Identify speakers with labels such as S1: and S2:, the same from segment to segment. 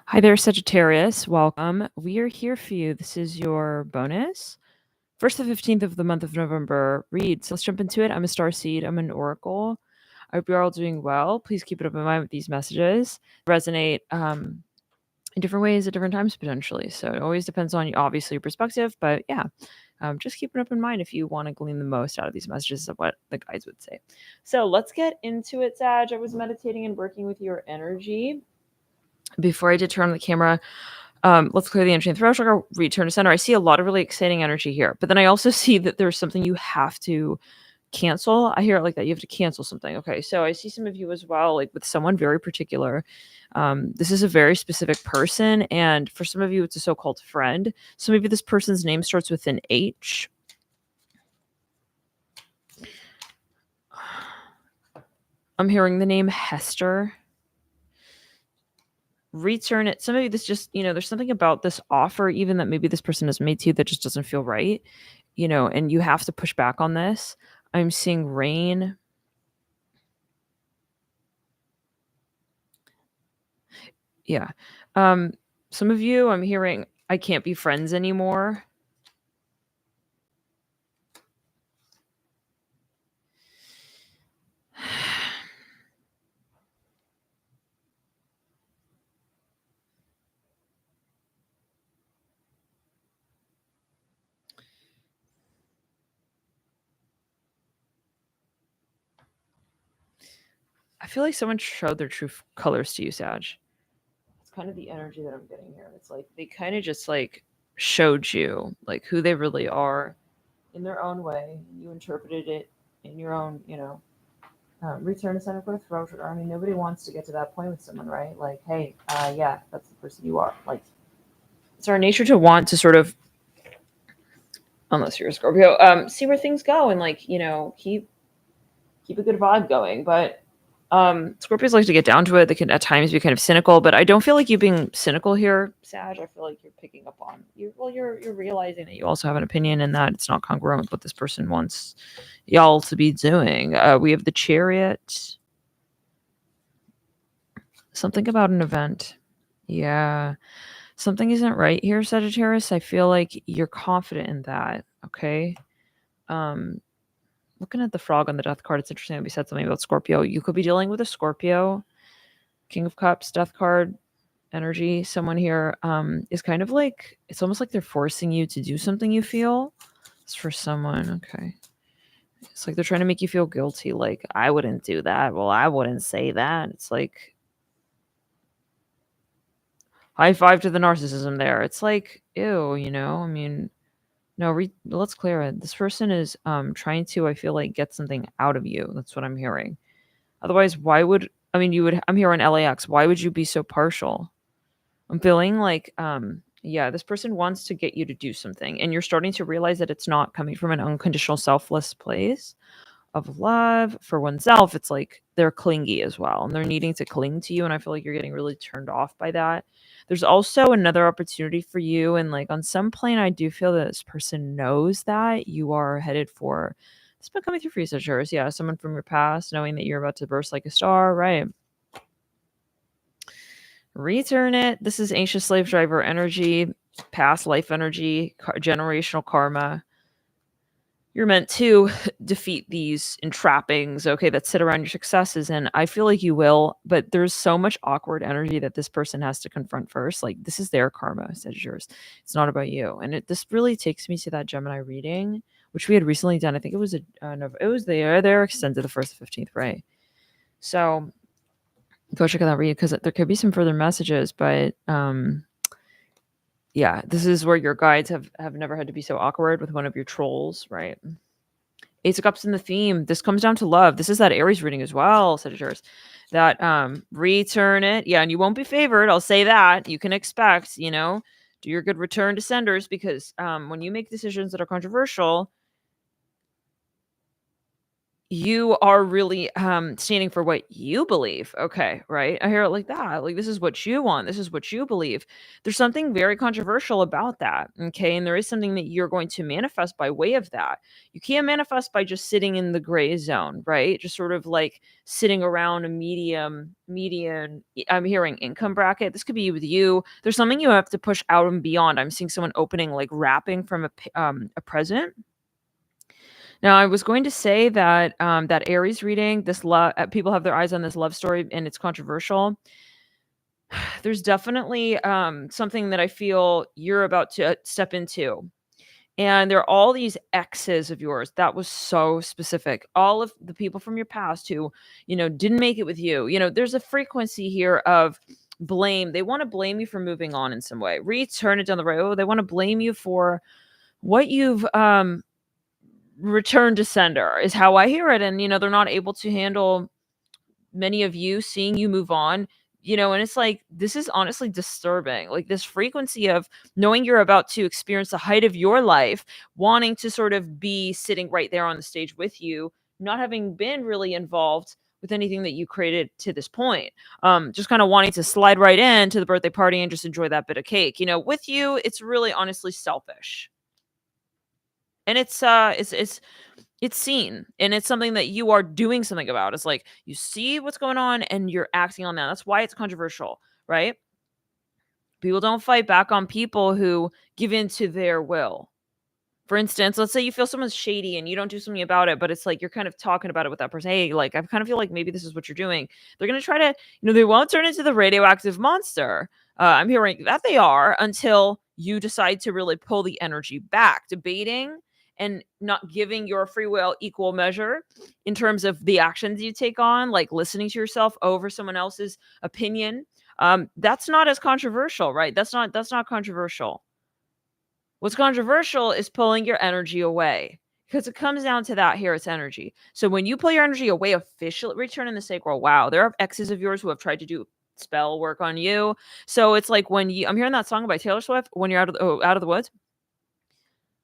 S1: Hi there, Sagittarius. Welcome. We are here for you. This is your bonus. First to 15th of the month of November read. So let's jump into it. I'm a star seed. I'm an oracle. I hope you're all doing well. Please keep it up in mind with these messages. Resonate in different ways at different times potentially. So it always depends on obviously your perspective, but yeah, just keep it up in mind if you want to glean the most out of these messages of what the guides would say. So let's get into it, Sag. I was meditating and working with your energy. Before I did turn on the camera, let's clear the energy in the throat chakra, return to center. I see a lot of really exciting energy here, but then I also see that there's something you have to cancel. I hear it like that. You have to cancel something. Okay. So I see some of you as well, like with someone very particular. This is a very specific person. And for some of you, it's a so-called friend. So maybe this person's name starts with an H. I'm hearing the name Hester. Return it. Some of you, this just, there's something about this offer, even that maybe this person has made to you that just doesn't feel right, and you have to push back on this. I'm seeing rain. Yeah. Some of you, I'm hearing, I can't be friends anymore. I feel like someone showed their true colors to you, Sag. It's kind of the energy that I'm getting here. It's like they kind of just like showed you like who they really are in their own way. You interpreted it in your own, return to center for the throat. I mean, nobody wants to get to that point with someone, right? Like, hey, yeah, that's the person you are. Like, it's our nature to want to sort of, unless you're a Scorpio, see where things go and like, keep a good vibe going. But Scorpios like to get down to it. They can at times be kind of cynical, but I don't feel like you being cynical here, Sag. I feel like you're picking up on you. Well, you're realizing that you also have an opinion and that it's not congruent with what this person wants y'all to be doing. We have the Chariot. Something about an event. Yeah. Something isn't right here, Sagittarius. I feel like you're confident in that. Okay. Looking at the frog on the death card, it's interesting that we said something about Scorpio. You could be dealing with a Scorpio, King of Cups, death card energy. Someone here is kind of like, it's almost like they're forcing you to do something you feel. It's for someone. Okay. It's like they're trying to make you feel guilty. Like, I wouldn't do that. Well, I wouldn't say that. It's like, high five to the narcissism there. It's like, ew, I mean, no, let's clear it. This person is trying to, I feel like, get something out of you. That's what I'm hearing. Otherwise, why would, I mean, I'm here on LAX. Why would you be so partial? I'm feeling like, yeah, this person wants to get you to do something. And you're starting to realize that it's not coming from an unconditional, selfless place of love for oneself. It's like they're clingy as well and they're needing to cling to you. And I feel like you're getting really turned off by that. There's also another opportunity for you. And like on some plane, I do feel that this person knows that you are headed for, it's been coming through for you, Sagittarius. Yeah, someone from your past, knowing that you're about to burst like a star, right? Return it. This is ancient slave driver energy, past life energy, generational karma. You're meant to defeat these entrappings, okay, that sit around your successes. And I feel like you will, but there's so much awkward energy that this person has to confront first. Like, this is their karma, says yours. It's not about you. And this really takes me to that Gemini reading, which we had recently done. I think it was their extended the 1st to 15th, right? So go check out that read because there could be some further messages, but yeah, this is where your guides have never had to be so awkward with one of your trolls, right? Ace of Cups in the theme. This comes down to love. This is that Aries reading as well, Sagittarius. That return it. Yeah, and you won't be favored. I'll say that. You can expect, do your good return to senders because when you make decisions that are controversial, you are really standing for what you believe. Okay, right? I hear it like that. Like, this is what you want. This is what you believe. There's something very controversial about that. Okay, and there is something that you're going to manifest by way of that. You can't manifest by just sitting in the gray zone, right? Just sort of like sitting around a median. I'm hearing income bracket. This could be with you. There's something you have to push out and beyond. I'm seeing someone opening, like wrapping from a present. Now, I was going to say that that Aries reading, this love, people have their eyes on this love story, and it's controversial. There's definitely something that I feel you're about to step into, and there are all these exes of yours. That was so specific. All of the people from your past who, didn't make it with you. There's a frequency here of blame. They want to blame you for moving on in some way. Return it down the road. They want to blame you for what you've return to sender is how I hear it. And, they're not able to handle many of you seeing you move on, and it's like, this is honestly disturbing. Like, this frequency of knowing you're about to experience the height of your life, wanting to sort of be sitting right there on the stage with you, not having been really involved with anything that you created to this point. Just kind of wanting to slide right in to the birthday party and just enjoy that bit of cake. With you, it's really honestly selfish. And it's seen, and it's something that you are doing something about. It's like you see what's going on and you're acting on that. That's why it's controversial, right? People don't fight back on people who give in to their will. For instance, let's say you feel someone's shady and you don't do something about it, but it's like you're kind of talking about it with that person. Hey, like, I kind of feel like maybe this is what you're doing. They're going to try to, they won't turn into the radioactive monster. I'm hearing that they are, until you decide to really pull the energy back. Debating and not giving your free will equal measure in terms of the actions you take on, like listening to yourself over someone else's opinion. That's not as controversial, right? That's not controversial. What's controversial is pulling your energy away, because it comes down to that here. It's energy. So when you pull your energy away, officially return in the sacral. Wow, there are exes of yours who have tried to do spell work on you. So it's like when I'm hearing that song by Taylor Swift, when you're out of the woods.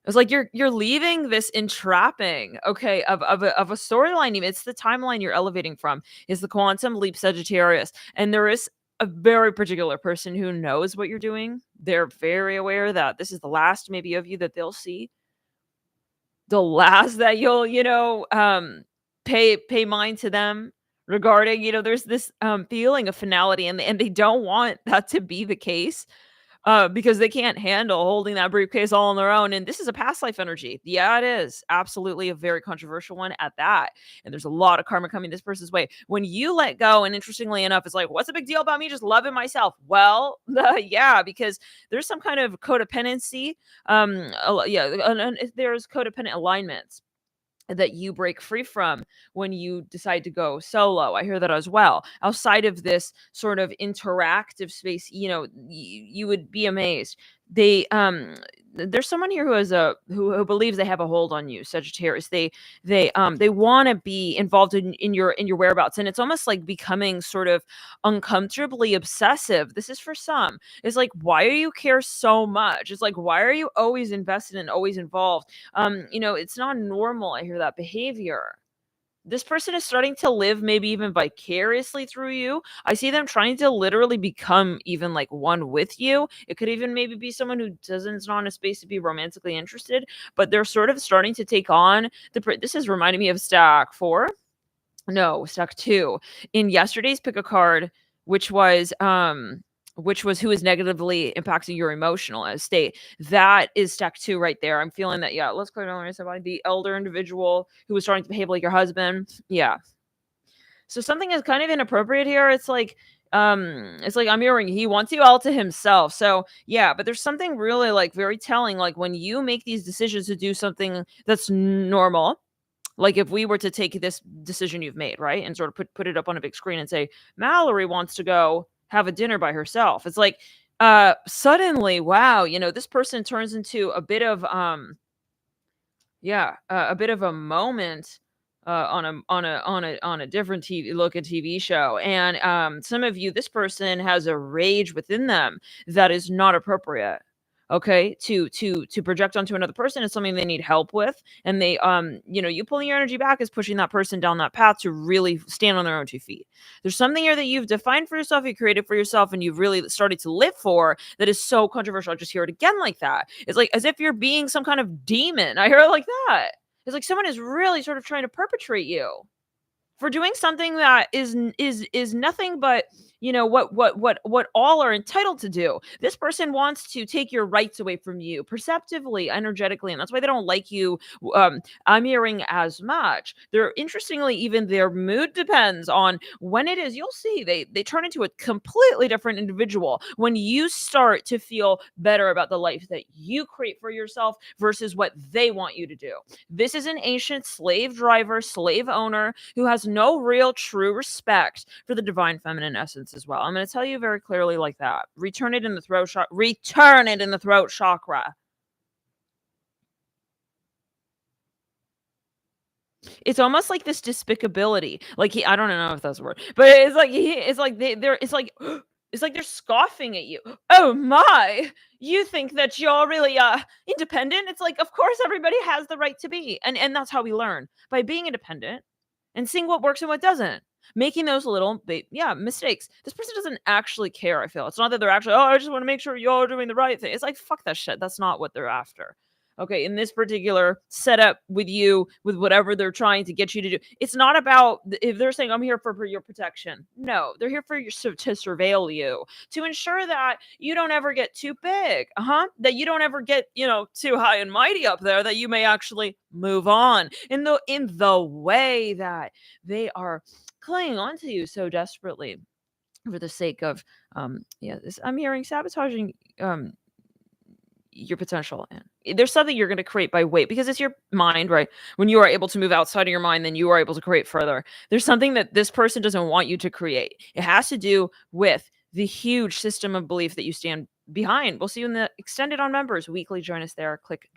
S1: It's like you're leaving this entrapping, okay, of a storyline. Even it's the timeline you're elevating from is the quantum leap Sagittarius, and there is a very particular person who knows what you're doing. They're very aware that this is the last maybe of you that they'll see, the last that you'll pay mind to them regarding. There's this feeling of finality, and they don't want that to be the case, because they can't handle holding that briefcase all on their own. And this is a past life energy. Yeah, it is absolutely a very controversial one at that. And there's a lot of karma coming this person's way. When you let go, and interestingly enough, it's like, what's the big deal about me just loving myself? Well, yeah, because there's some kind of codependency. And there's codependent alignments that you break free from when you decide to go solo. I hear that as well. Outside of this sort of interactive space, you would be amazed. There's someone here who has who believes they have a hold on you, Sagittarius. They want to be involved in your whereabouts, and it's almost like becoming sort of uncomfortably obsessive. This is for some. It's like, why do you care so much? It's like, why are you always invested and always involved? It's not normal. I hear that behavior. This person is starting to live maybe even vicariously through you. I see them trying to literally become even like one with you. It could even maybe be someone who is not in a space to be romantically interested, but they're sort of starting to take on this is reminding me of stack 4. No, stack 2. In yesterday's pick a card, which was who is negatively impacting your emotional state. That is stack 2 right there. I'm feeling that. Yeah, let's clear down the elder individual who was starting to behave like your husband. Yeah. So something is kind of inappropriate here. It's like I'm hearing he wants you all to himself. So yeah, but there's something really like very telling. Like when you make these decisions to do something that's normal, like if we were to take this decision you've made, right, and sort of put it up on a big screen and say, Mallory wants to go have a dinner by herself. It's like, suddenly, wow, this person turns into a bit of, a bit of a moment, on a different TV show. And some of you, this person has a rage within them that is not appropriate. okay, to project onto another person is something they need help with, and they you pulling your energy back is pushing that person down that path to really stand on their own 2 feet. There's something here that you've defined for yourself, you created for yourself, and you've really started to live for, that is so controversial. I just hear it again like that. It's like as if you're being some kind of demon. I hear it like that. It's like someone is really sort of trying to perpetrate you for doing something that is nothing but, what all are entitled to do. This person wants to take your rights away from you perceptively, energetically, and that's why they don't like you. I'm hearing as much. They're interestingly, even their mood depends on when it is. You'll see they turn into a completely different individual when you start to feel better about the life that you create for yourself versus what they want you to do. This is an ancient slave driver, slave owner who has no real true respect for the divine feminine essence as well. I'm going to tell you very clearly like that. Return it in the throat chakra. Return it in the throat chakra. It's almost like this despicability. Like I don't know if that's a word, but it's like they're it's like they're scoffing at you. Oh my, you think that you're really independent? It's like, of course everybody has the right to be. And that's how we learn, by being independent and seeing what works and what doesn't. Making those little mistakes. This person doesn't actually care, I feel. It's not that they're actually, oh, I just want to make sure you're doing the right thing. It's like, fuck that shit. That's not what they're after. Okay, in this particular setup with you, with whatever they're trying to get you to do, it's not about if they're saying, I'm here for your protection. No, they're here for you to surveil you, to ensure that you don't ever get too big, that you don't ever get, too high and mighty up there, that you may actually move on in the way that they are clinging onto you so desperately for the sake of I'm hearing sabotaging your potential. And there's something you're going to create by weight, because it's your mind, right? When you are able to move outside of your mind, then you are able to create further. There's something that this person doesn't want you to create. It has to do with the huge system of belief that you stand behind. We'll see you in the Extended on Members weekly. Join us there. Click